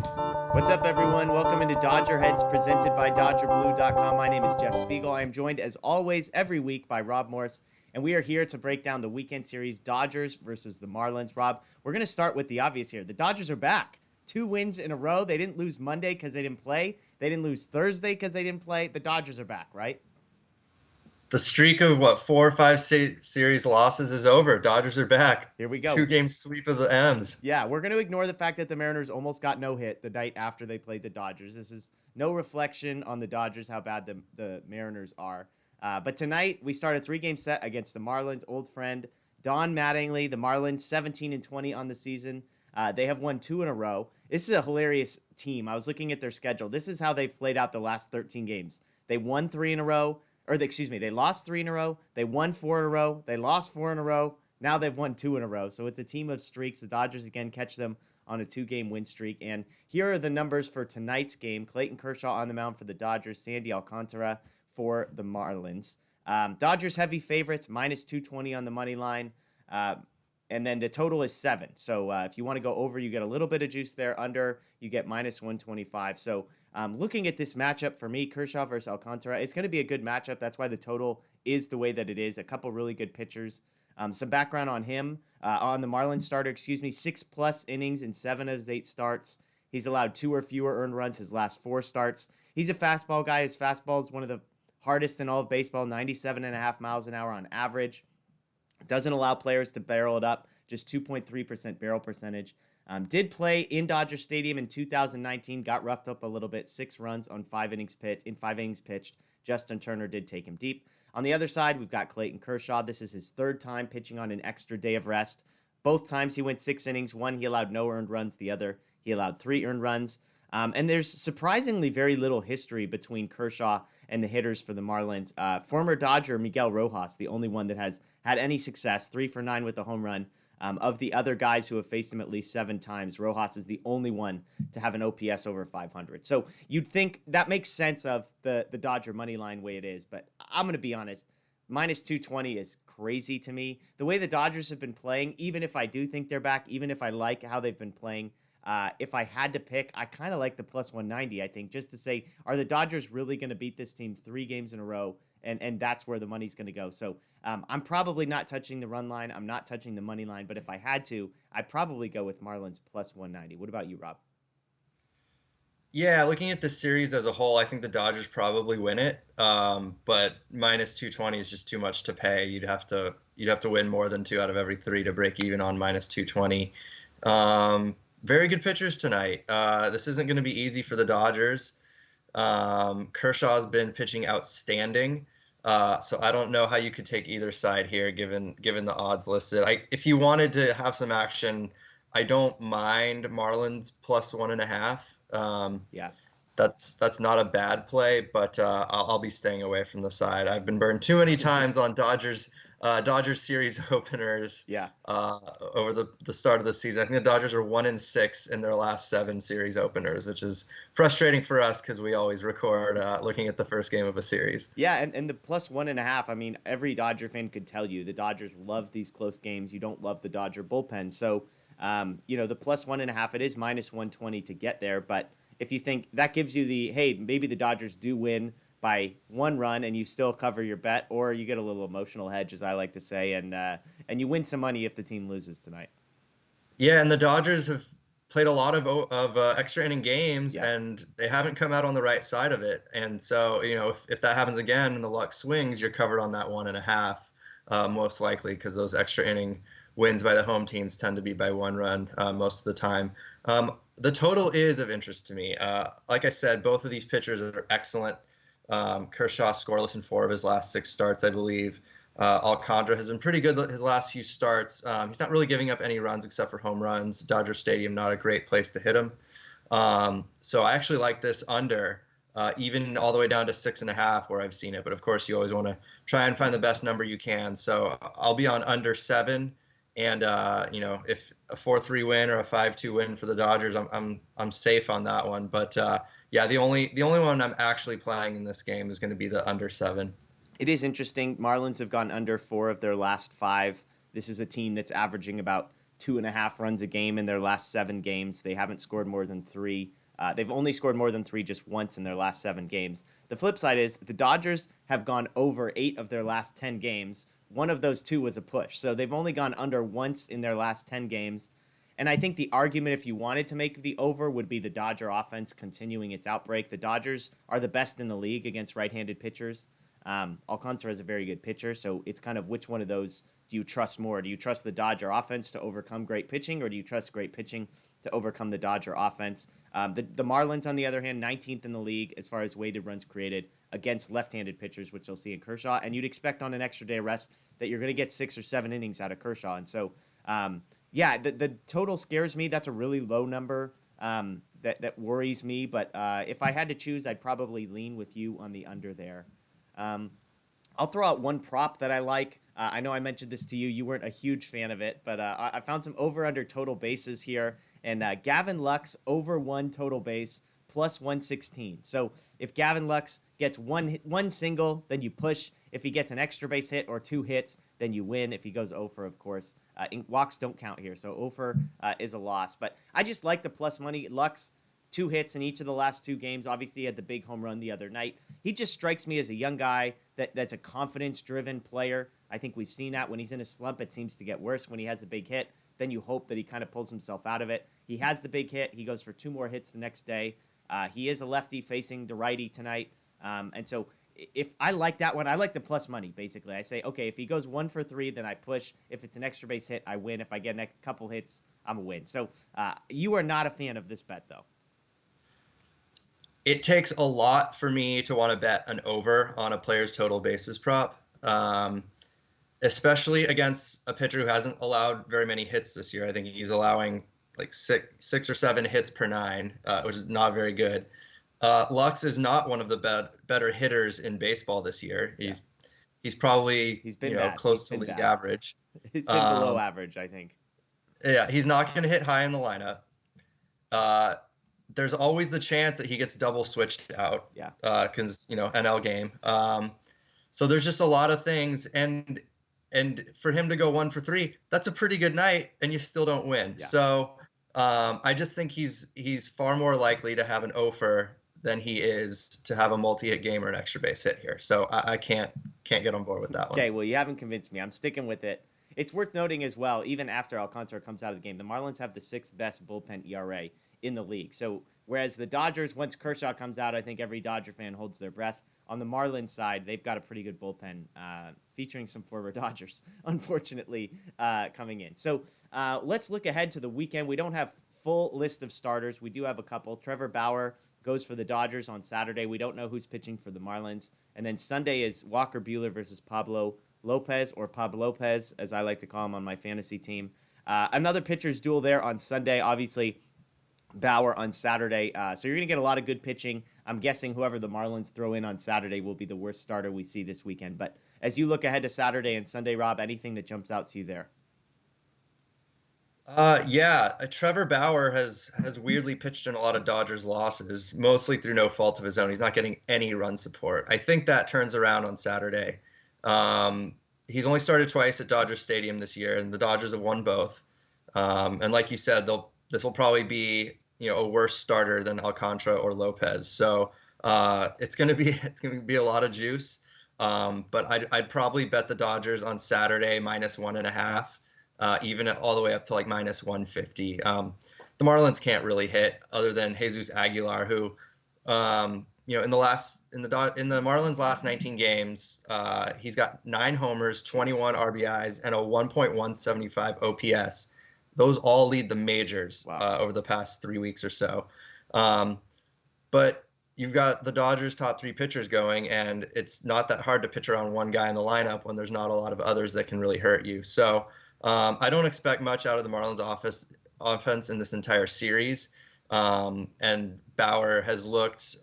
What's up, everyone? Welcome into DodgerHeads, presented by DodgerBlue.com. My name is Jeff Spiegel. I am joined, as always, every week by Rob Morse, and we are here to break down the weekend series, Dodgers versus the Marlins. Rob, we're going to start with the obvious here. The Dodgers are back. 2 wins in a row. They didn't lose Monday because they didn't play. They didn't lose Thursday because they didn't play. The Dodgers are back, right? The streak of what, 4 or 5 series losses is over. Dodgers are back. Here we go. 2 game sweep of the M's. Yeah, we're going to ignore the fact that the Mariners almost got no hit the night after they played the Dodgers. This is no reflection on the Dodgers, how bad the Mariners are. But tonight, we start a 3-game set against the Marlins. Old friend Don Mattingly, the Marlins, 17-20 on the season. They have won 2 in a row. This is a hilarious team. I was looking at their schedule. This is how they've played out the last 13 games. They won 3 in a row, they lost 3 in a row. They won 4 in a row. They lost 4 in a row. Now they've won 2 in a row. So it's a team of streaks. The Dodgers, again, catch them on a 2-game win streak. And here are the numbers for tonight's game. Clayton Kershaw on the mound for the Dodgers. Sandy Alcantara for the Marlins. Dodgers heavy favorites, minus 220 on the money line. And then the total is 7. So if you want to go over, you get a little bit of juice there. Under, you get minus 125. So looking at this matchup for me, Kershaw versus Alcantara, it's going to be a good matchup. That's why the total is the way that it is. A couple really good pitchers. Some background on him, on the Marlins starter, 6+ innings in 7 of his 8 starts. He's allowed 2 or fewer earned runs his last 4 starts. He's a fastball guy. His fastball is one of the hardest in all of baseball, 97.5 miles an hour on average. Doesn't allow players to barrel it up, just 2.3% barrel percentage. Did play in Dodger Stadium in 2019, got roughed up a little bit, 6 runs on 5 innings pitched. Justin Turner did take him deep. On the other side, we've got Clayton Kershaw. This is his 3rd time pitching on an extra day of rest. Both times he went 6 innings. One, he allowed no earned runs. The other, he allowed 3 earned runs. And there's surprisingly very little history between Kershaw and the hitters for the Marlins. Former Dodger Miguel Rojas, the only one that has had any success, 3 for 9 with a home run. Of the other guys who have faced him at least 7 times, Rojas is the only one to have an OPS over 500. So you'd think that makes sense of the Dodger money line way it is. But I'm going to be honest, minus 220 is crazy to me. The way the Dodgers have been playing, even if I do think they're back, even if I like how they've been playing, if I had to pick, I kind of like the plus 190, I think, just to say, are the Dodgers really going to beat this team 3 games in a row? And that's where the money's going to go. So I'm probably not touching the run line. I'm not touching the money line. But if I had to, I'd probably go with Marlins plus 190. What about you, Rob? Yeah, looking at the series as a whole, I think the Dodgers probably win it. But minus 220 is just too much to pay. You'd have to win more than 2 out of every 3 to break even on minus 220. Very good pitchers tonight. This isn't going to be easy for the Dodgers. Kershaw's been pitching outstanding. So I don't know how you could take either side here, given the odds listed. If you wanted to have some action, I don't mind Marlins plus 1.5. Yeah. That's not a bad play, but I'll be staying away from the side. I've been burned too many times on Dodgers series openers Yeah. over the start of the season. I think the Dodgers are 1-6 in their last 7 series openers, which is frustrating for us because we always record looking at the first game of a series. Yeah, and the plus 1.5, I mean, every Dodger fan could tell you the Dodgers love these close games. You don't love the Dodger bullpen. So, the plus 1.5, it is minus 120 to get there. But if you think that gives you hey, maybe the Dodgers do win by 1 run and you still cover your bet, or you get a little emotional hedge, as I like to say, and you win some money if the team loses tonight. Yeah, and the Dodgers have played a lot of extra inning games, Yeah. and they haven't come out on the right side of it. And so, if that happens again and the luck swings, you're covered on that 1.5, most likely, because those extra inning wins by the home teams tend to be by 1 run most of the time. The total is of interest to me. Like I said, both of these pitchers are excellent. Kershaw scoreless in 4 of his last 6 starts, I believe. Alcantara has been pretty good his last few starts. He's not really giving up any runs except for home runs. Dodger Stadium, not a great place to hit him. So I actually like this under, even all the way down to 6.5 where I've seen it. But of course, you always want to try and find the best number you can. So I'll be on under 7. And if a 4-3 win or a 5-2 win for the Dodgers, I'm safe on that one. But yeah, the only one I'm actually playing in this game is going to be the under 7. It is interesting. Marlins have gone under 4 of their last 5. This is a team that's averaging about 2.5 runs a game in their last 7 games. They haven't scored more than 3. They've only scored more than 3 just once in their last 7 games. The flip side is the Dodgers have gone over 8 of their last 10 games. One of those 2 was a push. So they've only gone under once in their last 10 games. And I think the argument, if you wanted to make the over, would be the Dodger offense continuing its outbreak. The Dodgers are the best in the league against right-handed pitchers. Alcantara is a very good pitcher, so it's kind of which one of those do you trust more? Do you trust the Dodger offense to overcome great pitching, or do you trust great pitching to overcome the Dodger offense? The Marlins, on the other hand, 19th in the league as far as weighted runs created against left-handed pitchers, which you'll see in Kershaw, and you'd expect on an extra day of rest that you're going to get 6 or 7 innings out of Kershaw. And so, the total scares me. That's a really low number that worries me, but if I had to choose, I'd probably lean with you on the under there. I'll throw out one prop that I like. I know I mentioned this to you. You weren't a huge fan of it, but I found some over-under total bases here. And Gavin Lux over 1 total base plus 116. So if Gavin Lux gets one single, then you push. If he gets an extra base hit or 2 hits, then you win. If he goes over, of course. Walks don't count here, so over is a loss. But I just like the plus money. Lux, 2 hits in each of the last 2 games. Obviously, he had the big home run the other night. He just strikes me as a young guy that's a confidence-driven player. I think we've seen that when he's in a slump. It seems to get worse when he has a big hit. Then you hope that he kind of pulls himself out of it. He has the big hit. He goes for 2 more hits the next day. He is a lefty facing the righty tonight. And so if I like that one, I like the plus money, basically. I say, okay, if he goes 1 for 3, then I push. If it's an extra base hit, I win. If I get a couple hits, I'm a win. So you are not a fan of this bet, though. It takes a lot for me to want to bet an over on a player's total bases prop, especially against a pitcher who hasn't allowed very many hits this year. I think he's allowing like six or 7 hits per 9, which is not very good. Lux is not one of the better hitters in baseball this year. He's probably close to league average. He's been below average, I think. Yeah, he's not going to hit high in the lineup. There's always the chance that he gets double switched out. Yeah. Because NL game. So there's just a lot of things, and for him to go 1 for 3, that's a pretty good night, and you still don't win. Yeah. So I just think he's far more likely to have an offer than he is to have a multi-hit game or an extra base hit here. So I can't get on board with that one. Okay, well, you haven't convinced me. I'm sticking with it. It's worth noting as well, even after Alcantara comes out of the game, the Marlins have the 6th best bullpen ERA in the league. So whereas the Dodgers, once Kershaw comes out, I think every Dodger fan holds their breath. On the Marlins side, they've got a pretty good bullpen featuring some former Dodgers, unfortunately, coming in. So let's look ahead to the weekend. We don't have full list of starters. We do have a couple. Trevor Bauer goes for the Dodgers on Saturday. We don't know who's pitching for the Marlins. And then Sunday is Walker Buehler versus Pablo Lopez, or Pablo Lopez, as I like to call him on my fantasy team. Another pitcher's duel there on Sunday. Obviously, Bauer on Saturday. So you're going to get a lot of good pitching. I'm guessing whoever the Marlins throw in on Saturday will be the worst starter we see this weekend. But as you look ahead to Saturday and Sunday, Rob, anything that jumps out to you there? Trevor Bauer has weirdly pitched in a lot of Dodgers losses, mostly through no fault of his own. He's not getting any run support. I think that turns around on Saturday. He's only started twice at Dodger Stadium this year, and the Dodgers have won both. And like you said, this will probably be a worse starter than Alcantara or Lopez. So it's going to be a lot of juice. But I'd probably bet the Dodgers on Saturday -1.5. Even all the way up to like -150. The Marlins can't really hit other than Jesus Aguilar, who, in the Marlins' last 19 games, he's got 9 homers, 21 RBIs, and a 1.175 OPS. Those all lead the majors. Wow. Over the past 3 weeks or so. But you've got the Dodgers' top 3 pitchers going, and it's not that hard to pitch around one guy in the lineup when there's not a lot of others that can really hurt you. So I don't expect much out of the Marlins offense in this entire series. And Bauer has looked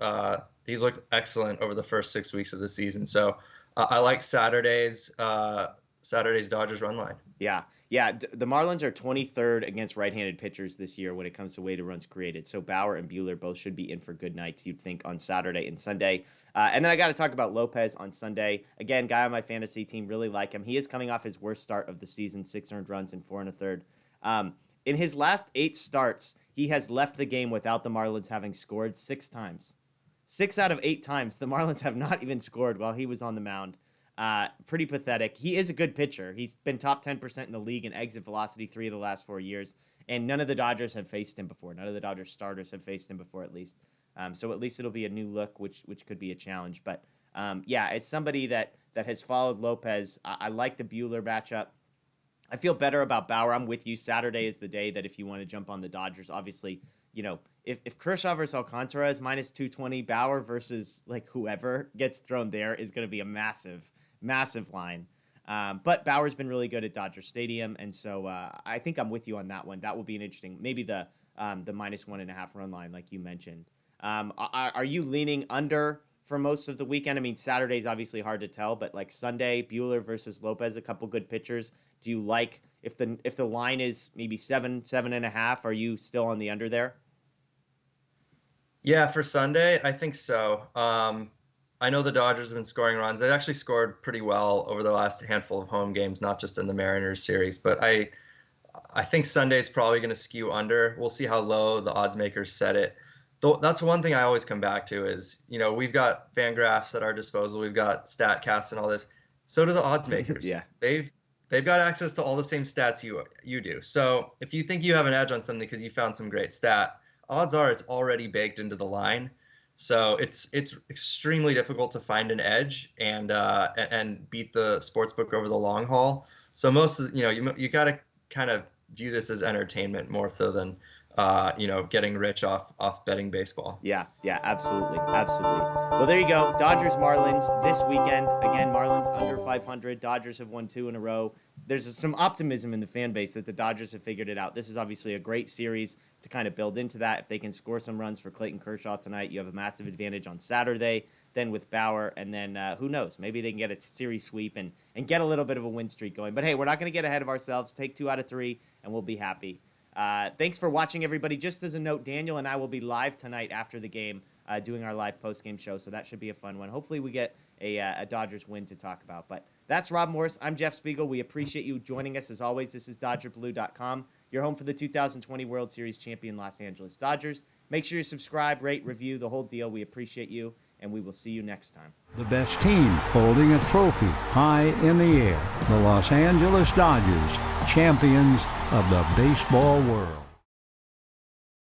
excellent over the first 6 weeks of the season. So I like Saturday's Dodgers run line. Yeah, the Marlins are 23rd against right-handed pitchers this year when it comes to weighted runs created. So Bauer and Buehler both should be in for good nights, you'd think, on Saturday and Sunday. And then I got to talk about Lopez on Sunday. Again, guy on my fantasy team, really like him. He is coming off his worst start of the season, 6 earned runs in 4 1/3. In his last 8 starts, he has left the game without the Marlins having scored 6 times. 6 out of 8 times, the Marlins have not even scored while he was on the mound. Pretty pathetic. He is a good pitcher. He's been top 10% in the league in exit velocity 3 of the last 4 years, and none of the Dodgers have faced him before. None of the Dodgers starters have faced him before, at least. So at least it'll be a new look, which could be a challenge. But yeah, as somebody that has followed Lopez, I like the Buehler matchup. I feel better about Bauer. I'm with you. Saturday is the day that if you want to jump on the Dodgers, obviously, if Kershaw versus Alcantara is minus 220, Bauer versus like whoever gets thrown there is going to be a massive line. But Bauer's been really good at Dodger Stadium, and so I think I'm with you on that one. That will be an interesting, maybe the minus 1.5 run line, like you mentioned. Are you leaning under for most of the weekend? I mean, Saturday's obviously hard to tell, but like Sunday, Buehler versus Lopez, a couple good pitchers. Do you like if the line is maybe 7.5? Are you still on the under there? Yeah, for Sunday, I think so. I know the Dodgers have been scoring runs. They've actually scored pretty well over the last handful of home games, not just in the Mariners series. But I think Sunday's probably going to skew under. We'll see how low the odds makers set it. That's one thing I always come back to is, we've got FanGraphs at our disposal. We've got StatCast and all this. So do the odds makers. Yeah. They've got access to all the same stats you do. So if you think you have an edge on something because you found some great stat, odds are it's already baked into the line. So it's extremely difficult to find an edge and beat the sportsbook over the long haul. So most of you got to kind of view this as entertainment more so than getting rich off betting baseball. Yeah, absolutely. Well, there you go. Dodgers, Marlins this weekend. Again, Marlins under 500. Dodgers have won 2 in a row. There's some optimism in the fan base that the Dodgers have figured it out. This is obviously a great series to kind of build into that. If they can score some runs for Clayton Kershaw tonight, you have a massive advantage on Saturday, then with Bauer, and then who knows? Maybe they can get a series sweep and get a little bit of a win streak going. But hey, we're not going to get ahead of ourselves. Take 2 out of 3, and we'll be happy. Thanks for watching, everybody. Just as a note, Daniel and I will be live tonight after the game doing our live post-game show, so that should be a fun one. Hopefully we get a Dodgers win to talk about. But that's Rob Morse. I'm Jeff Spiegel. We appreciate you joining us as always. This is DodgerBlue.com, your home for the 2020 World Series champion Los Angeles Dodgers. Make sure you subscribe, rate, review, the whole deal. We appreciate you, and we will see you next time. The best team holding a trophy high in the air. The Los Angeles Dodgers, champions of the baseball world.